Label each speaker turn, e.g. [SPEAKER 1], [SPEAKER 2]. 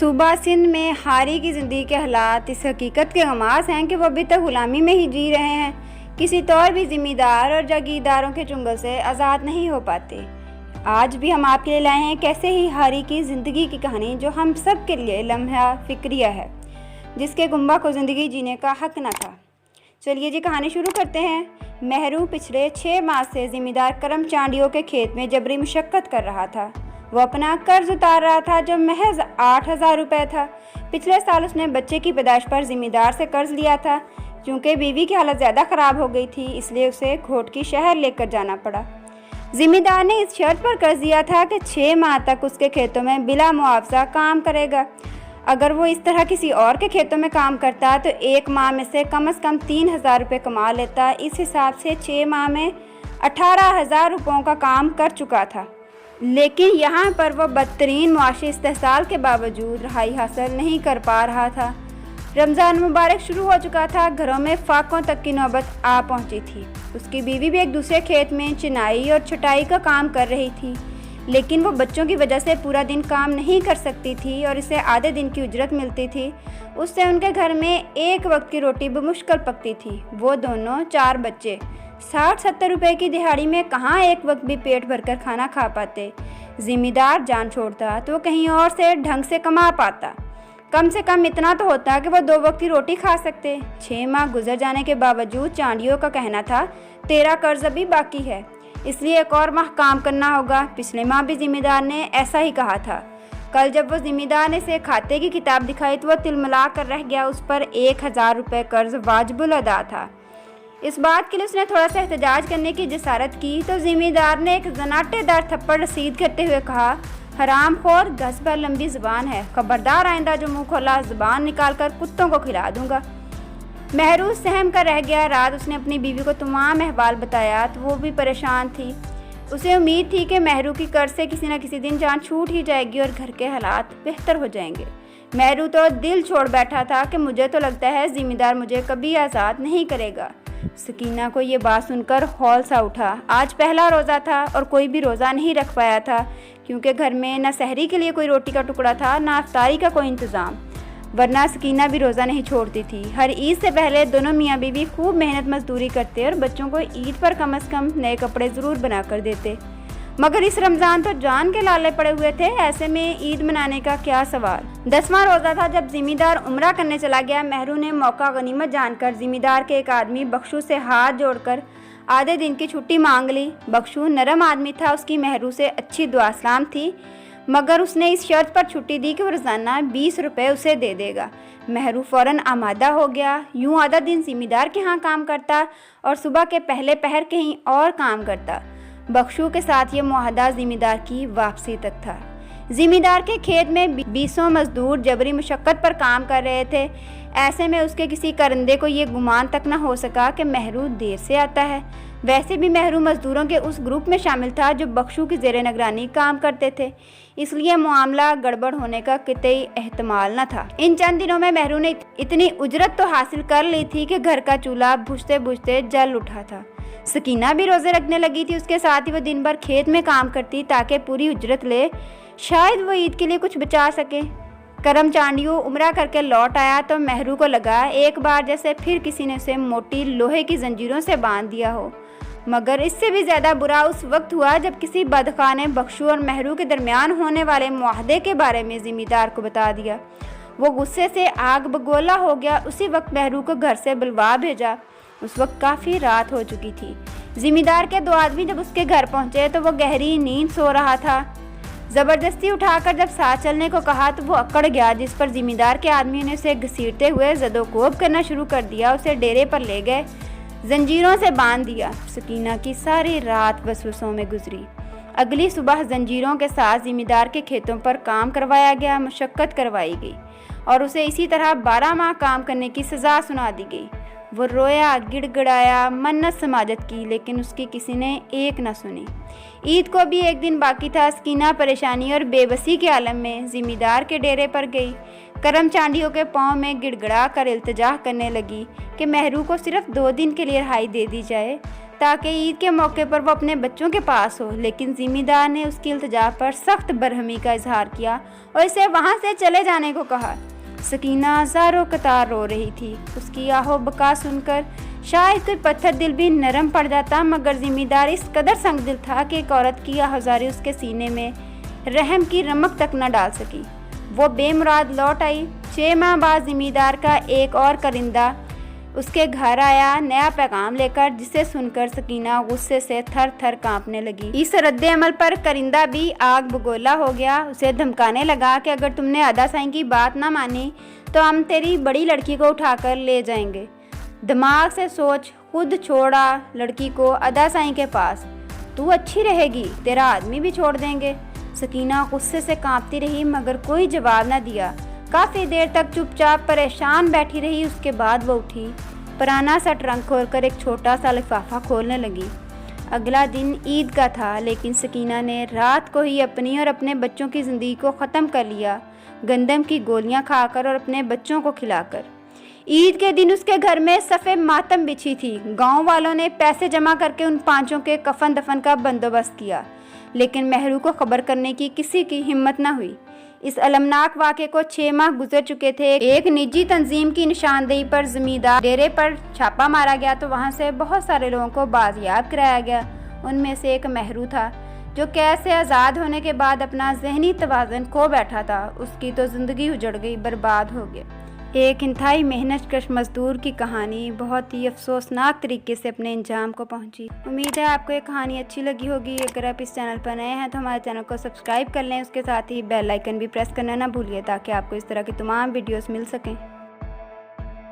[SPEAKER 1] सूबा सिंध में हारी की ज़िंदगी के हालात इस हकीकत के गमास हैं कि वो अभी तक ग़ुलामी में ही जी रहे हैं। किसी तौर भी ज़िम्मेदार और जागीरदारों के चुंगल से आज़ाद नहीं हो पाते। आज भी हम आपके लिए लाए हैं कैसे ही हारी की ज़िंदगी की कहानी, जो हम सब के लिए लम्हा फ़िक्रिया है, जिसके गुंबा को ज़िंदगी जीने का हक न था। चलिए जी, कहानी शुरू करते हैं। मेहरू पिछले 6 माह से ज़िम्मेदार करम चांडियों के खेत में जबरी मुशक्क़त कर रहा था। वो अपना कर्ज उतार रहा था जो महज 8,000 रुपये था। पिछले साल उसने बच्चे की पैदाइश पर ज़िम्मेदार से कर्ज लिया था। क्योंकि बीवी की हालत ज़्यादा ख़राब हो गई थी, इसलिए उसे घोटकी शहर लेकर जाना पड़ा। ज़िम्मेदार ने इस शर्त पर कर्ज दिया था कि 6 माह तक उसके खेतों में बिला मुआवजा काम करेगा। अगर वो इस तरह किसी और के खेतों में काम करता तो 1 माह में से कम 3,000 रुपये कमा लेता। इस हिसाब से 6 माह में 18,000 रुपयों का काम कर चुका था। लेकिन यहाँ पर वह बदतरीन मुआशी इस्तेहसाल के बावजूद रहाई हासिल नहीं कर पा रहा था। रमज़ान मुबारक शुरू हो चुका था। घरों में फाकों तक की नौबत आ पहुँची थी। उसकी बीवी भी एक दूसरे खेत में चिनाई और छटाई का काम कर रही थी, लेकिन वो बच्चों की वजह से पूरा दिन काम नहीं कर सकती थी और इसे आधे दिन की उजरत मिलती थी। उससे उनके घर में एक वक्त की रोटी बमुश्किल पकती थी। वो दोनों 4 बच्चे 60-70 रुपए की दिहाड़ी में कहाँ एक वक्त भी पेट भरकर खाना खा पाते। ज़िम्मेदार जान छोड़ता तो कहीं और से ढंग से कमा पाता। कम से कम इतना तो होता कि वो 2 वक्त की रोटी खा सकते। 6 माह गुजर जाने के बावजूद चांडियों का कहना था, तेरा कर्ज अभी बाकी है, इसलिए एक और माह काम करना होगा। पिछले माह भी ज़िम्मेदार ने ऐसा ही कहा था। कल जब वो ज़िम्मेदार ने से खाते की किताब दिखाई तो वह तिलमिला कर रह गया। उस पर 1,000 रुपये कर्ज वाजिबुल अदा था। इस बात के लिए उसने थोड़ा सा एहतजाज करने की जसारत की तो ज़िम्मेदार ने एक जनाटेदार थप्पड़ रसीद करते हुए कहा, हरामखोर, घस भर लंबी ज़ुबान है, खबरदार आइंदा जो मुँह खोला ज़ुबान निकाल कर कुत्तों को खिला दूंगा। मेहरू सहम कर रह गया। रात उसने अपनी बीवी को तमाम अहवाल बताया तो वो भी परेशान थी। उसे उम्मीद थी कि मेहरू की कर्ज से किसी न किसी दिन जान छूट ही जाएगी और घर के हालात बेहतर हो जाएंगे। मेहरू तो दिल छोड़ बैठा था कि मुझे तो लगता है ज़िम्मेदार मुझे कभी आज़ाद नहीं करेगा। सकीना को ये बात सुनकर हौल सा उठा। आज पहला रोज़ा था और कोई भी रोज़ा नहीं रख पाया था, क्योंकि घर में न सहरी के लिए कोई रोटी का टुकड़ा था, न इफ्तारी का कोई इंतज़ाम। वरना सकीना भी रोज़ा नहीं छोड़ती थी। हर ईद से पहले दोनों मियाँ बीवी खूब मेहनत मजदूरी करते और बच्चों को ईद पर कम से कम नए कपड़े ज़रूर बना कर देते। मगर इस रमज़ान तो जान के लाले पड़े हुए थे। ऐसे में ईद मनाने का क्या सवाल। 10वां रोज़ा था जब ज़िम्मेदार उम्रा करने चला गया। मेहरू ने मौका गनीमत जानकर ज़िम्मेदार के एक आदमी बख्शू से हाथ जोड़कर आधे दिन की छुट्टी मांग ली। बख्शू नरम आदमी था, उसकी मेहरू से अच्छी दुआ सलाम थी, मगर उसने इस शर्त पर छुट्टी दी कि वो रोज़ाना 20 रुपये उसे दे देगा। मेहरू फ़ौरन आमादा हो गया। यूँ आधा दिन ज़िम्मेदार के यहाँ काम करता और सुबह के पहले पहर कहीं और काम करता। बख्शू के साथ ये मुआहदा ज़िम्मेदार की वापसी तक था। ज़िम्मेदार के खेत में 20 मजदूर जबरी मुशक्क़त पर काम कर रहे थे। ऐसे में उसके किसी करंदे को ये गुमान तक न हो सका कि मेहरू देर से आता है। वैसे भी मेहरू मजदूरों के उस ग्रुप में शामिल था जो बख्शू की ज़ेरे निगरानी काम करते थे, इसलिए मामला गड़बड़ होने का कितई एहतमाल न था। इन चंद दिनों में मेहरू ने इतनी उजरत तो हासिल कर ली थी कि घर का चूल्हा बुझते बुझते जल उठा था। सकीना भी रोज़े रखने लगी थी। उसके साथ ही वो दिन भर खेत में काम करती ताकि पूरी उजरत ले, शायद वो ईद के लिए कुछ बचा सके। करम चांडियों उम्रा करके लौट आया तो मेहरू को लगा एक बार जैसे फिर किसी ने उसे मोटी लोहे की जंजीरों से बांध दिया हो। मगर इससे भी ज़्यादा बुरा उस वक्त हुआ जब किसी बदखा ने बख्शू और मेहरू के दरमियान होने वाले मुआहदे के बारे में ज़िम्मेदार को बता दिया। वो गुस्से से आग बगोला हो गया। उसी वक्त मेहरू को घर से बुलवा भेजा। उस वक्त काफ़ी रात हो चुकी थी। ज़िम्मेदार के 2 आदमी जब उसके घर पहुंचे तो वो गहरी नींद सो रहा था। ज़बरदस्ती उठाकर जब साथ चलने को कहा तो वो अकड़ गया, जिस पर ज़िम्मेदार के आदमी ने उसे घसीटते हुए ज़दोकोब करना शुरू कर दिया। उसे डेरे पर ले गए, जंजीरों से बांध दिया। सकीना की सारी रात वसवसों में गुजरी। अगली सुबह जंजीरों के साथ ज़िम्मेदार के खेतों पर काम करवाया गया, मुशक्क़त करवाई गई और उसे इसी तरह 12 माह काम करने की सज़ा सुना दी गई। वो रोया, गिड़गिड़ाया, मन्नत समाजत की, लेकिन उसकी किसी ने एक न सुनी। ईद को भी एक दिन बाकी था। सकीना परेशानी और बेबसी के आलम में ज़िम्मेदार के डेरे पर गई। करम चांडियों के पाँव में गिड़गिड़ा कर इल्तिजा करने लगी कि मेहरू को सिर्फ 2 दिन के लिए रिहाई दे दी जाए। ताकि ईद के मौके पर वो अपने बच्चों के पास हो, लेकिन ज़िम्मेदार ने उसकी इल्तिजा पर सख्त बरहमी का इजहार किया और इसे वहाँ से चले जाने को कहा। सकीना ज़ारो कतार रो रही थी। उसकी आहो बका सुनकर शायद कोई पत्थर दिल भी नरम पड़ जाता, मगर ज़िम्मेदार इस कदर संग दिल था कि एक औरत की आहुजारी उसके सीने में रहम की रमक तक न डाल सकी। वो बेमुराद लौट आई। 6 माह बाद ज़िम्मेदार का एक और करिंदा उसके घर आया, नया पैगाम लेकर, जिसे सुनकर सकीना गुस्से से थर थर कांपने लगी। इस रद्द अमल पर करिंदा भी आग बगोला हो गया। उसे धमकाने लगा कि अगर तुमने अदा साईं की बात ना मानी तो हम तेरी बड़ी लड़की को उठाकर ले जाएंगे। दिमाग से सोच, खुद छोड़ा लड़की को अदा साईं के पास। तू अच्छी रहेगी, तेरा आदमी भी छोड़ देंगे। सकीना गुस्से से कांपती रही, मगर कोई जवाब न दिया। काफ़ी देर तक चुपचाप परेशान बैठी रही। उसके बाद वो उठी, पुराना सा ट्रंक खोलकर एक छोटा सा लिफाफा खोलने लगी। अगला दिन ईद का था, लेकिन सकीना ने रात को ही अपनी और अपने बच्चों की ज़िंदगी को ख़त्म कर लिया, गंदम की गोलियां खाकर और अपने बच्चों को खिलाकर। ईद के दिन उसके घर में सफ़े मातम बिछी थी। गांव वालों ने पैसे जमा करके उन पांचों के कफन दफन का बंदोबस्त किया, लेकिन महरू को खबर करने की किसी की हिम्मत न हुई। इस अलमनाक वाक़े को 6 माह गुजर चुके थे। एक निजी तंजीम की निशानदेही पर ज़मींदार डेरे पर छापा मारा गया तो वहां से बहुत सारे लोगों को बाजियाब कराया गया। उनमें से एक महरू था, जो कैद से आज़ाद होने के बाद अपना जहनी तवाज़ुन खो बैठा था। उसकी तो ज़िंदगी उजड़ गई, बर्बाद हो गया। एक इंतहाई मेहनतकश मजदूर की कहानी बहुत ही अफसोसनाक तरीके से अपने अंजाम को पहुंची। उम्मीद है आपको ये कहानी अच्छी लगी होगी। अगर आप इस चैनल पर नए हैं तो हमारे चैनल को सब्सक्राइब कर लें। उसके साथ ही बेल आइकन भी प्रेस करना ना भूलिए, ताकि आपको इस तरह की तमाम वीडियोस मिल सकें।